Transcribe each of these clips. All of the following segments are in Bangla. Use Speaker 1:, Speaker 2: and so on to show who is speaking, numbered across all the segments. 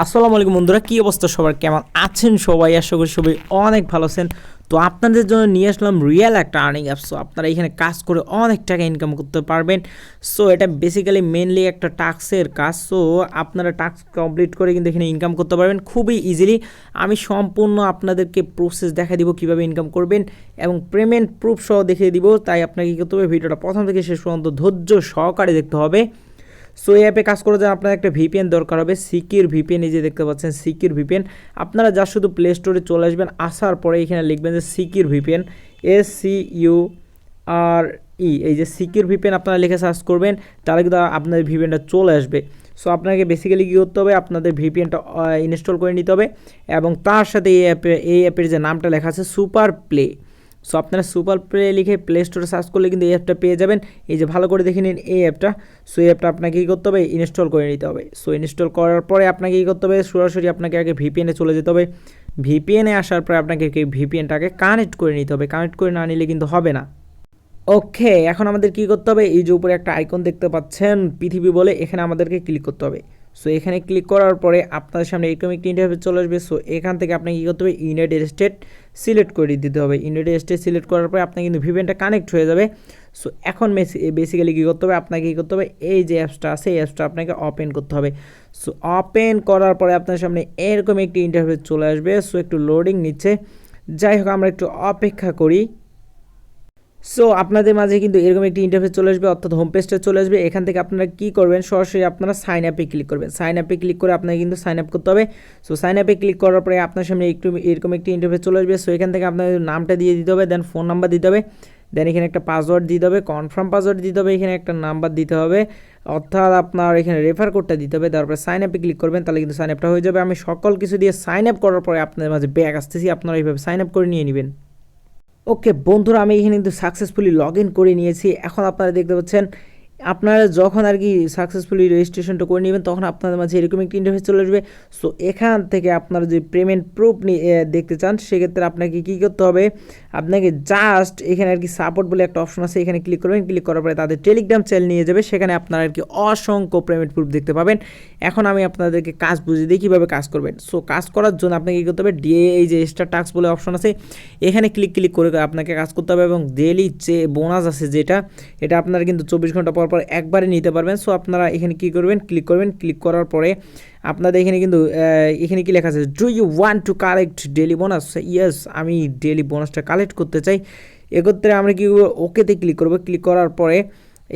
Speaker 1: আসসালামু আলাইকুম বন্ধুরা, কি অবস্থা সবার, কেমন আছেন সবাই? আশা করি সবাই অনেক ভালো আছেন। তো আপনাদের জন্য নিয়ে আসলাম রিয়েল একটা আর্নিং অ্যাপ। সো আপনারা এখানে কাজ করে অনেক টাকা ইনকাম করতে পারবেন। সো এটা বেসিক্যালি মেনলি একটা টাস্কের কাজ। সো আপনারা টাস্ক কমপ্লিট করে কিন্তু এখানে ইনকাম করতে পারবেন খুবই ইজিলি। আমি সম্পূর্ণ আপনাদেরকে প্রসেস দেখা দিব কীভাবে ইনকাম করবেন এবং পেমেন্ট প্রুফ সহ দেখিয়ে দিব। তাই আপনাকে কী করতে হবে, ভিডিওটা প্রথম থেকে শেষ পর্যন্ত ধৈর্য সহকারে দেখতে হবে। সো এই অ্যাপে কাজ করার জন্য আপনার একটা ভিপিএন দরকার হবে, সিকিউর ভিপিএন। এই যে দেখতে পাচ্ছেন সিকিউর ভিপিএন। আপনারা যা শুধু প্লে স্টোরে চলে আসবেন, আসার পরে এখানে লিখবেন যে সিকিউর ভিপিএন, SCURE। এই যে সিকিউর ভিপিএন আপনারা লিখে সার্চ করবেন, তাহলে কিন্তু আপনাদের ভিপিএনটা চলে আসবে। সো আপনাকে বেসিক্যালি কী করতে হবে, আপনাদের ভিপিএনটা ইনস্টল করে নিতে হবে এবং তার সাথে এই অ্যাপের যে নামটা লেখা আছে সুপার প্লে। সো আপনারা সুপার প্লে লিখে প্লে স্টোরে সার্চ করলে কিন্তু এই অ্যাপটা পেয়ে যাবেন। এই যে ভালো করে দেখে নিন এই অ্যাপটা। সো এই অ্যাপটা আপনাকে কী করতে হবে, ইনস্টল করে নিতে হবে। সো ইনস্টল করার পরে আপনাকে কী করতে হবে, সরাসরি আপনাকে আগে ভিপিএনে চলে যেতে হবে। ভিপিএনে আসার পরে আপনাকে ভিপিএনটাকে কানেক্ট করে নিতে হবে। কানেক্ট করে না নিলে কিন্তু হবে না। ওকে, এখন আমাদের কী করতে হবে, এই যে উপরে একটা আইকন দেখতে পাচ্ছেন পৃথিবী বলে, এখানে আমাদেরকে ক্লিক করতে হবে। সো এখানে ক্লিক করার পরে আপনার সামনে এরকম একটি ইন্টারফেস চলে আসবে। সো এখান থেকে আপনাকে কী করতে হবে, ইউনাইটেড স্টেট সিলেক্ট করে দিতে হবে। ইউনাইটেড স্টেট সিলেক্ট করার পরে আপনার কিন্তু ভিপিএনটা কানেক্ট হয়ে যাবে। সো এখন বেসিক্যালি কী করতে হবে, আপনাকে কী করতে হবে, এই যে অ্যাপসটা আছে এই অ্যাপসটা আপনাকে ওপেন করতে হবে। সো ওপেন করার পরে আপনার সামনে এরকম একটি ইন্টারফেস চলে আসবে। সো একটু লোডিং নিচ্ছে, যাই হোক আমরা একটু অপেক্ষা করি। সো আপনাদের মাঝে কিন্তু এরকম একটি ইন্টারফেস চলে আসবে, অর্থাৎ হোম পেজটা চলে আসবে। এখান থেকে আপনারা কী করবেন, সরাসরি আপনারা সাইন আপে ক্লিক করবেন। সাইন আপে ক্লিক করে আপনাকে কিন্তু সাইন আপ করতে হবে। সো সাইন আপে ক্লিক করার পরে আপনার সামনে একটু এরকম একটি ইন্টারফেস চলে আসবে। সো এখান থেকে আপনার নামটা দিয়ে দিতে হবে, দেন ফোন নাম্বার দিতে হবে, দেন এখানে একটা পাসওয়ার্ড দিতে হবে, কনফার্ম পাসওয়ার্ড দিতে হবে, এখানে একটা নাম্বার দিতে হবে, অর্থাৎ আপনার এখানে রেফার কোডটা দিতে হবে। তারপরে সাইন আপে ক্লিক করবেন, তাহলে কিন্তু সাইন আপটা হয়ে যাবে। আমি সকল কিছু দিয়ে সাইন আপ করার পরে আপনাদের মাঝে ব্যাক আসতেছি, আপনারা এইভাবে সাইন আপ করে নিয়ে নেবেন। ওকে বন্ধুরা, আমি এখানে কিন্তু সাকসেসফুলি লগ ইন করে নিয়েছি। এখন আপনারা দেখতে পাচ্ছেন, আপনারা যখন আর কি সাকসেসফুলি রেজিস্ট্রেশনটা করে নেবেন, তখন আপনাদের মাঝে এরকম একটি ইন্টারফেস চলে আসবে। সো এখান থেকে আপনারা যদি পেমেন্ট প্রুফ দেখতে চান, সেক্ষেত্রে আপনাকে কী করতে হবে, আপনাকে জাস্ট এখানে আর কি সাপোর্ট বলে একটা অপশন আছে, এখানে ক্লিক করবেন। ক্লিক করার পরে তাদের টেলিগ্রাম চ্যানেল নিয়ে যাবে, সেখানে আপনারা আর কি অসংখ্য পেমেন্ট প্রুফ দেখতে পাবেন। এখন আমি আপনাদেরকে কাজ বুঝিয়ে দিই কীভাবে কাজ করবেন। সো কাজ করার জন্য আপনাকে কী করতে হবে, এই যে এক্সট্রা টাস্ক বলে অপশন আছে, এখানে ক্লিক করে আপনাকে কাজ করতে হবে এবং ডেইলি যে বোনাস আছে যেটা, এটা আপনারা কিন্তু 24 ঘন্টা পর একবারে নিতে পারবেন। সো আপনারা এখানে কী করবেন, ক্লিক করবেন। ক্লিক করার পরে আপনাদের এখানে কিন্তু এখানে কি লেখা আছে, do you want to collect daily bonus? Yes, আমি ডেইলি বোনাসটা কালেক্ট করতে চাই। এক্ষেত্রে আমরা কী করবো, ওকেতে ক্লিক করবো। ক্লিক করার পরে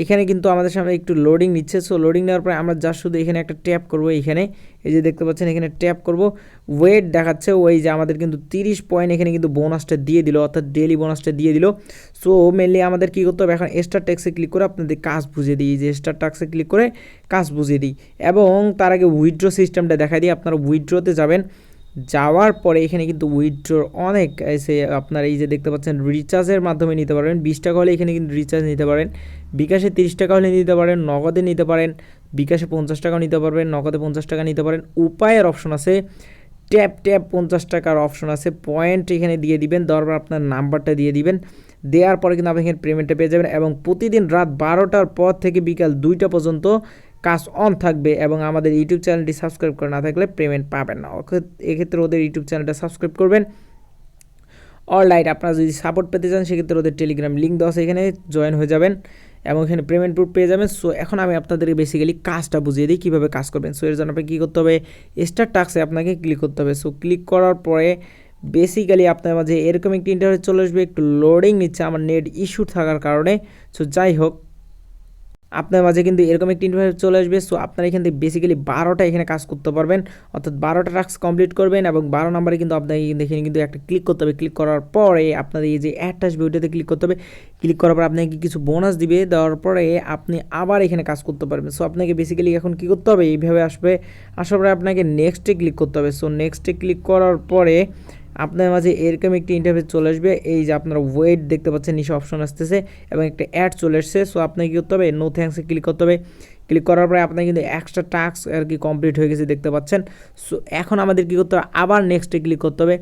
Speaker 1: এখানে কিন্তু আমাদের সামনে একটু লোডিং নিচ্ছে। সো লোডিং নেওয়ার পরে আমরা যা শুধু এখানে একটা ট্যাপ করবো, এখানে এই যে দেখতে পাচ্ছেন এখানে ট্যাপ করব। ওয়েট দেখাচ্ছে, ওই যে আমাদের কিন্তু 30 পয়েন্ট এখানে কিন্তু বোনাসটা দিয়ে দিল, অর্থাৎ ডেইলি বোনাসটা দিয়ে দিল। সো মেনলি আমাদের কী করতে হবে, এখন স্টার ট্যাক্সে ক্লিক করে আপনাদের কাজ বুঝিয়ে দিই। যে স্টার ট্যাক্সে ক্লিক করে কাজ বুঝিয়ে দিই এবং তার আগে উইথড্র সিস্টেমটা দেখা দিই। আপনারা উইথড্রতে যাবেন, যাওয়ার পরে এখানে কিন্তু উইথড্রর অনেক এসে আপনার এই যে দেখতে পাচ্ছেন রিচার্জের মাধ্যমে নিতে পারবেন। 20 টাকা হলে এখানে কিন্তু রিচার্জ নিতে পারেন, বিকাশে 30 টাকা হলে নিতে পারেন, নগদে নিতে পারেন, বিকাশে 50 টাকাও নিতে পারবেন, নগদে 50 টাকা নিতে পারেন। উপায়ের অপশন আছে, ট্যাপ 50 টাকার অপশন আছে, পয়েন্ট এখানে দিয়ে দিবেন, তারপর আপনার নাম্বারটা দিয়ে দিবেন। দেওয়ার পরে কিন্তু আপনি এখানে পেমেন্টটা পেয়ে যাবেন এবং প্রতিদিন রাত 12টার পর থেকে বিকাল 2টা পর্যন্ত কাজ অন থাকবে এবং আমাদের ইউটিউব চ্যানেলটি সাবস্ক্রাইব করে না থাকলে পেমেন্ট পাবেন না। এক্ষেত্রে ওদের ইউটিউব চ্যানেলটা সাবস্ক্রাইব করবেন। অলরাইট, আপনারা যদি সাপোর্ট পেতে চান সেক্ষেত্রে ওদের টেলিগ্রাম লিঙ্ক দেওয়া আছে, এখানে জয়েন হয়ে যাবেন এবং এখানে পেমেন্ট প্রুফ পেয়ে যাবেন। সো এখন আমি আপনাদেরকে বেসিক্যালি কাজটা বুঝিয়ে দিই কীভাবে কাজ করবেন। সো এর জন্য আপনাকে কী করতে হবে, স্টার টাস্কে আপনাকে ক্লিক করতে হবে। সো ক্লিক করার পরে বেসিক্যালি আপনার মাঝে এরকম একটি ইন্টারফেস চলে আসবে। একটু লোডিং নিচ্ছে আমার নেট ইস্যু থাকার কারণে। সো যাই হোক, আপনার মাঝে কিন্তু এরকম একটি ইন্টারফেস চলে আসবে। সো আপনারা এখান থেকে বেসিক্যালি 12টা এখানে কাজ করতে পারবেন, অর্থাৎ 12টা টাস্ক কমপ্লিট করবেন এবং 12 নম্বরে কিন্তু আপনাকে এখানে কিন্তু একটা ক্লিক করতে হবে। ক্লিক করার পরে আপনাদের এই যে অ্যাড আসবে ওইটাতে ক্লিক করতে হবে। ক্লিক করার পর আপনাকে কিছু বোনাস দিবে, দেওয়ার পরে আপনি আবার এখানে কাজ করতে পারবেন। সো আপনাকে বেসিক্যালি এখন কী করতে হবে, এইভাবে আসবে, আসার পরে আপনাকে নেক্সটে ক্লিক করতে হবে। সো নেক্সটে ক্লিক করার পরে আপনার মাঝে এরকম একটি ইন্টারফেস চলে আসবে। এই যে আপনারা ওয়েট দেখতে পাচ্ছেন, নিচে অপশন আসতেছে এবং একটা অ্যাড চলে এসছে। সো আপনাকে কী করতে হবে, নো থ্যাঙ্কসে ক্লিক করতে হবে। ক্লিক করার পরে আপনার কিন্তু এক্সট্রা টাস্ক আর কি কমপ্লিট হয়ে গেছে দেখতে পাচ্ছেন। সো এখন আমাদের কী করতে হবে, আবার নেক্সটে ক্লিক করতে হবে।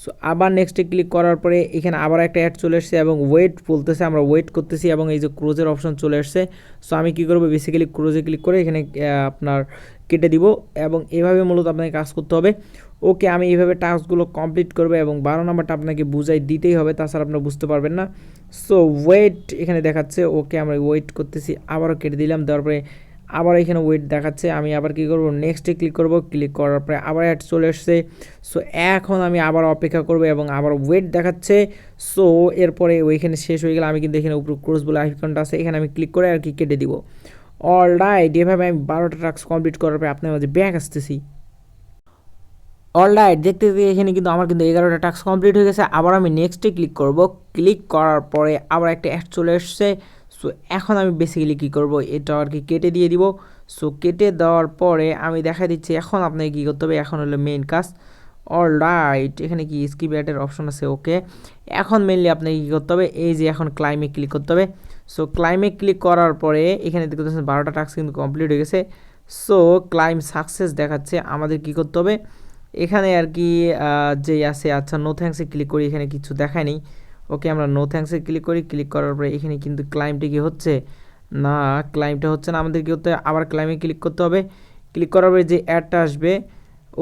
Speaker 1: সো আবার নেক্সটে ক্লিক করার পরে এখানে আবার একটা অ্যাড চলে এসেছে এবং ওয়েট বলতেছে, আমরা ওয়েট করতেছি এবং এই যে ক্লোজের অপশন চলে এসেছে। সো আমি কী করবো, বেসিক্যালি ক্লোজে ক্লিক করে এখানে আপনার কেটে দিব এবং এভাবে মূলত আপনাকে কাজ করতে হবে। ওকে, আমি এইভাবে টাস্কগুলো কমপ্লিট করবো এবং 12 নম্বরটা আপনাকে বুঝাই দিতেই হবে, তাছাড়া আপনারা বুঝতে পারবেন না। সো ওয়েট এখানে দেখাচ্ছে, ওকে আমরা ওয়েট করতেছি, আবারও কেটে দিলাম, দেওয়ার পরে আবার এখানে ওয়েট দেখাচ্ছে। আমি আবার কী করবো, নেক্সটে ক্লিক করব, ক্লিক করার পরে আবার অ্যাড চলে আসছে। সো এখন আমি আবার অপেক্ষা করব এবং আবার ওয়েট দেখাচ্ছে। সো এরপরে ওইখানে শেষ হয়ে গেলে আমি কিন্তু এখানে উপরে ক্রস বলে আইকনটা আছে, এখানে আমি ক্লিক করে আর কি কেটে দিব। অলরাইট, এভাবে আমি 12টা টাস্ক কমপ্লিট করার পরে আপনার মাঝে ব্যাক আসতেছি। অলরাইট, দেখতে দেখতে এখানে কিন্তু আমার কিন্তু 11টা টাস্ক কমপ্লিট হয়ে গেছে। আবার আমি নেক্সটে ক্লিক করব, ক্লিক করার পরে আবার একটা অ্যাড চলে এসছে। সো এখন আমি বেসিক্যালি কী করব, এটা আর কি কেটে দিয়ে দিব। সো কেটে দেওয়ার পরে আমি দেখা দিচ্ছি এখন আপনাকে কী করতে হবে, এখন হলো মেইন কাজ। অলরাইট, এখানে কি স্কিপ অ্যাডের অপশন আছে, ওকে। এখন মেনলি আপনাকে কী করতে হবে, এই যে এখন ক্লাইমে ক্লিক করতে হবে। সো ক্লাইমে ক্লিক করার পরে এখানে দেখতে পাচ্ছেন 12টা টাস্ক কিন্তু কমপ্লিট হয়ে গেছে। সো ক্লাইম সাকসেস দেখাচ্ছে। আমাদের কী করতে হবে, এখানে আর কি যেই আছে, আচ্ছা নো থ্যাঙ্কসে ক্লিক করি, এখানে কিছু দেখায় নেই। ওকে, আমরা নো থ্যাঙ্কসে ক্লিক করি, ক্লিক করার পরে এখানে কিন্তু ক্লাইমটা কি হচ্ছে না, ক্লাইমটা হচ্ছে না। আমাদের কী করতে হবে, আবার ক্লাইমে ক্লিক করতে হবে। ক্লিক করার পরে যে অ্যাডটা আসবে,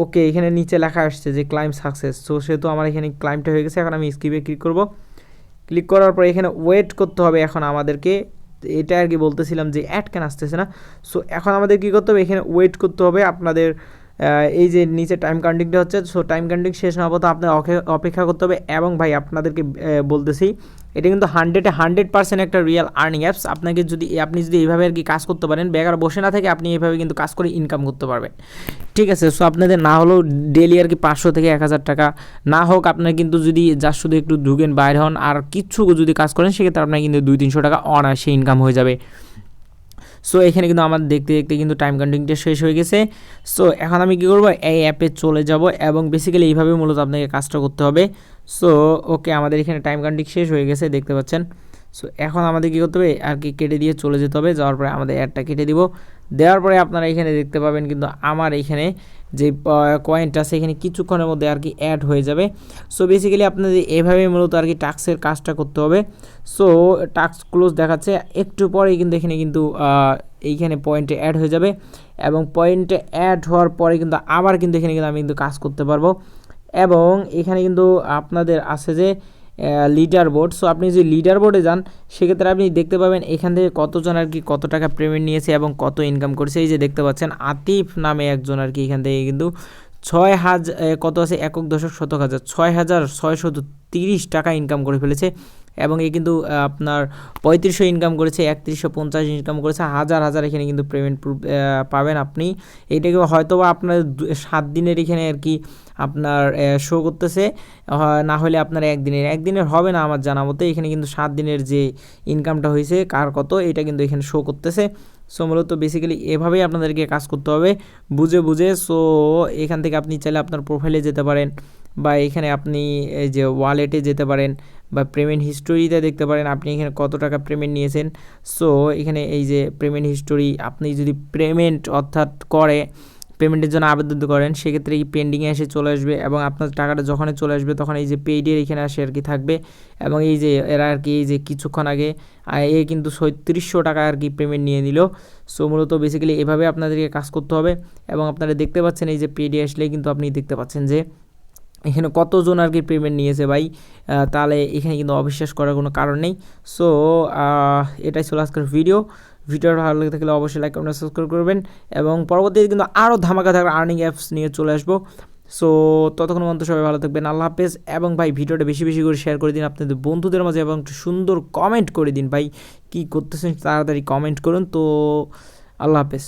Speaker 1: ওকে এখানে নিচে লেখা আসছে যে ক্লাইম সাকসেস। সো সেহেতু আমার এখানে ক্লাইমটা হয়ে গেছে। এখন আমি স্কিপে ক্লিক করব, ক্লিক করার পরে এখানে ওয়েট করতে হবে এখন আমাদেরকে। এটা আর কি বলতেছিলাম যে অ্যাড কেন আসতেছে না। সো এখন আমাদের কী করতে হবে, এখানে ওয়েট করতে হবে আপনাদের। এই যে নিচে টাইম কাউন্টিংটা হচ্ছে, সো টাইম কাউন্টিং শেষ না হওয়া পর্যন্ত আপনার অপেক্ষা করতে হবে। এবং ভাই আপনাদেরকে বলতেছি, এটা কিন্তু 100% একটা রিয়েল আর্নিং অ্যাপস। আপনাকে যদি আপনি যদি এইভাবে আর কি কাজ করতে পারেন, বেকার বসে না থেকে আপনি এইভাবে কিন্তু কাজ করে ইনকাম করতে পারবেন, ঠিক আছে। সো আপনাদের না হলেও ডেলি আর কি 500 থেকে 1000 টাকা না হোক, আপনার কিন্তু যদি যা শুধু একটু ঢুকেন বাইরে হন আর কিচ্ছু যদি কাজ করেন, সেক্ষেত্রে আপনার কিন্তু 200-300 টাকা অনায়াসে ইনকাম হয়ে যাবে। সো এখানে কিন্তু আমার দেখতে দেখতে কিন্তু টাইম কাউন্টিংটা শেষ হয়ে গেছে। সো এখন আমি কী করবো, এই অ্যাপে চলে যাব এবং বেসিক্যালি এইভাবে মূলত আপনাকে কাজটা করতে হবে। সো ওকে, আমাদের এখানে টাইম কাউন্টিং শেষ হয়ে গেছে, দেখতে পাচ্ছেন। সো এখন আমাদের কী করতে হবে, আর কি কেটে দিয়ে চলে যেতে হবে। যাওয়ার পরে আমাদের অ্যাডটা কেটে দিব। দেওয়ার পরে আপনারা এখানে দেখতে পাবেন কিন্তু আমার এখানে যে কয়েনটা আছে, এখানে কিছুক্ষণের মধ্যে আর কি অ্যাড হয়ে যাবে। সো বেসিক্যালি আপনাদের এভাবে মূলত আর কি টাস্কের কাজটা করতে হবে। সো টাস্ক ক্লোজ দেখাচ্ছে, একটু পরেই কিন্তু এখানে কিন্তু এইখানে পয়েন্টে অ্যাড হয়ে যাবে এবং পয়েন্টে অ্যাড হওয়ার পরে কিন্তু আবার কিন্তু এখানে কিন্তু আমি কিন্তু কাজ করতে পারবো। এবং এখানে কিন্তু আপনাদের আছে যে লিডার বোর্ড। সো আপনি যদি লিডার বোর্ডে যান, সেক্ষেত্রে আপনি দেখতে পাবেন এখান থেকে কতজন আর কি কত টাকা পেমেন্ট নিয়েছে এবং কত ইনকাম করেছে। এই যে দেখতে পাচ্ছেন আতিফ নামে একজন আর কি এখান থেকে কিন্তু 6000 কত আছে, 1.1 6,630 টাকা ইনকাম করে ফেলেছে। এবং এ কিন্তু আপনার 3500 ইনকাম করেছে, 3150 ইনকাম করেছে, হাজার হাজার এখানে কিন্তু পেমেন্ট পাবেন আপনি। এইটাকে হয়তো বা আপনার 7 দিনের এখানে আর কি আপনার শো করতেছে, না হলে আপনার একদিনের হবে না আমার জানা মতে। এখানে কিন্তু 7 দিনের যে ইনকামটা হয়েছে কার কত, এটা কিন্তু এখানে শো করতেছে। সো মূলত বেসিক্যালি এভাবেই আপনাদেরকে কাজ করতে হবে বুঝে বুঝে। সো এখান থেকে আপনি চাইলে আপনার প্রোফাইলে যেতে পারেন বা এখানে আপনি এই যে ওয়ালেটে যেতে পারেন বা পেমেন্ট হিস্টোরিতে দেখতে পারেন আপনি এখানে কত টাকা পেমেন্ট নিয়েছেন। সো এখানে এই যে পেমেন্ট হিস্টোরি, আপনি যদি পেমেন্ট অর্থাৎ পেমেন্টের জন্য আবেদন করেন, সেক্ষেত্রে এই পেন্ডিংয়ে এসে চলে আসবে এবং আপনার টাকাটা যখনই চলে আসবে তখন এই যে পেইডের এখানে আসে আর কি থাকবে। এবং এই যে এরা আর কি এই যে কিছুক্ষণ আগে কিন্তু 3700 টাকা আর কি পেমেন্ট নিয়ে নিল। সো মূলত বেসিক্যালি এভাবে আপনাদেরকে কাজ করতে হবে। এবং আপনারা দেখতে পাচ্ছেন এই যে পেইডে আসলে কিন্তু আপনি দেখতে পাচ্ছেন যে এখানে কতজন আর কি পেমেন্ট নিয়েছে ভাই। তাহলে এখানে কিন্তু অবিশ্বাস করার কোনো কারণ নেই। সো এটাই ছিল আজকের ভিডিওটা ভালো লেগে থাকলে অবশ্যই লাইক কমেন্ট সাবস্ক্রাইব করবেন এবং পরবর্তীতে কিন্তু আরও ধামাকা থাকার আর্নিং অ্যাপস নিয়ে চলে আসবো। সো ততক্ষণ পর্যন্ত সবাই ভালো থাকবেন, আল্লাহ হাফেজ। এবং ভাই ভিডিওটা বেশি বেশি করে শেয়ার করে দিন আপনাদের বন্ধুদের মাঝে এবং একটু সুন্দর কমেন্ট করে দিন ভাই, কী করতেছেন তাড়াতাড়ি কমেন্ট করুন। তো আল্লাহ হাফেজ।